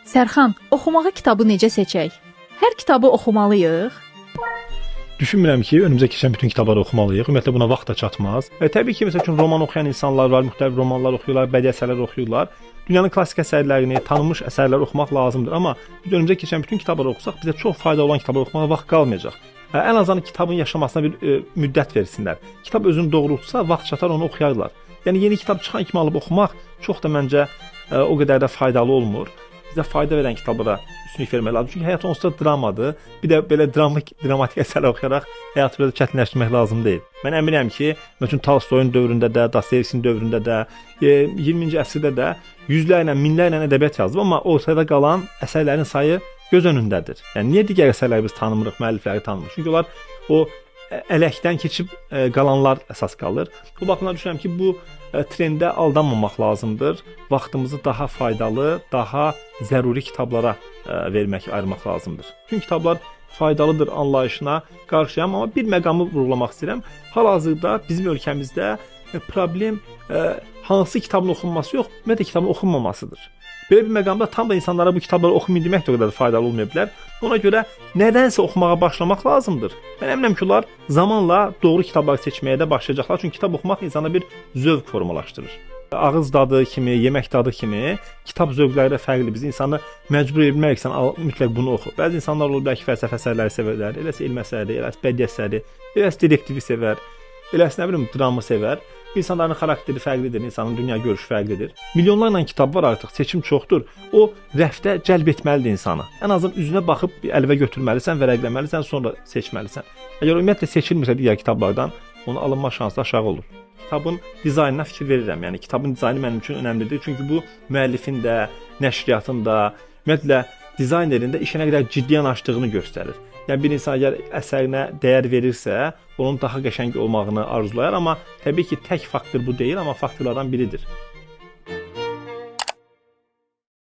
Sərxan, oxumağa kitabı necə seçək? Hər kitabı oxumalıyıq? Düşünmürəm ki, önümüzə keçən bütün kitabları oxumalıyıq. Ümumiyyətlə buna vaxt da çatmaz. Təbii ki, məsəl üçün roman oxuyan insanlar var, müxtəlif romanlar oxuyurlar, bədii əsərlər oxuyurlar. Dünyanın klassik əsərlərini, tanınmış əsərləri oxumaq lazımdır. Amma biz önümüzə keçən bütün kitabları oxusaq, bizə çox faydalı olan kitabları oxumağa vaxt qalmayacaq. Ən azından kitabın yaşamasına bir müddət versinlər. Kitab özünü doğrultsa, vaxt çatar onu oxuyarlar. Yəni yeni kitab çıxan kimi alıb oxumaq çox da məncə o qədər də faydalı olmur. Bizə fayda verən kitablara üstünlük vermək lazımdır. Çünki həyat onsuz da dramadır. Bir də belə dramatik əsərlər oxuyaraq həyatı belə çətinləşdirmək lazım deyil. Mən əminəm ki, məsələn Tolstoyun dövründə də, Dostoyevskinin dövründə də, 20-ci əsrdə də yüzlərlə, minlərlə ədəbiyyat yazılıb, amma ortada qalan əsərlərin sayı göz önündədir. Yəni niyə digər əsərləri biz tanımırıq, müəllifləri tanımırıq? Çünki onlar o ələkdən keçib qalanlar əsas qalır. Bu baxımdan düşünürəm ki, bu trendə aldanmamaq lazımdır. Vaxtımızı daha faydalı, daha zəruri kitablara ayırmaq lazımdır. Bütün kitablar faydalıdır anlayışına qarşıyam, amma bir məqamı vurğulamaq istəyirəm. Hal-hazırda bizim ölkəmizdə problem hansı kitabın oxunması yox, ümumiyyətlə kitabın oxunmamasıdır. Belə bir məqamda tam da insanlara bu kitabları oxumayın demək də o qədər faydalı olmaya bilər. Ona görə nədənsə oxumağa başlamaq lazımdır. Mən əminəm ki, onlar zamanla doğru kitabları seçməyə də başlayacaqlar. Çünki kitab oxumaq insana bir zövq formalaşdırır. Ağız dadı kimi, yemək dadı kimi kitab zövqləri də fərqli. Biz insanı məcbur etmək üçün mütləq bunu oxu. Bəzi insanlar olur ki, fəlsəfə əsərləri sevərlər, eləsə elm əsəri, eləsə bədii əsəri, eləsə detektivi sevər, eləsə nə bilim dramı sevər. İnsanların xarakteri fərqlidir, insanın dünya görüşü fərqlidir. Milyonlarla kitab var artıq, seçim çoxdur. O rəfdə cəlb etməlidir insanı. Ən azından üzünə baxıb bir əlvə götürməlisən, vərəqləməlisən, sonra seçməlisən. Əgər ümumiyyətlə seçilmirsə digər kitablardan, onun alınma şansı aşağı olur. Kitabın dizaynına fikir verirəm. Yəni kitabın dizaynı mənim üçün önəmlidir. Çünki bu müəllifin də, nəşriyyatın da, ümumiyyətlə dizaynerin də işinə qədər ciddi yanaşdığını göstərir. Yəni bir insan əgər əsərinə dəyər verirsə, onun daha qəşəng olmağını arzulayar, amma təbii ki, tək faktor bu deyil, amma faktorlardan biridir.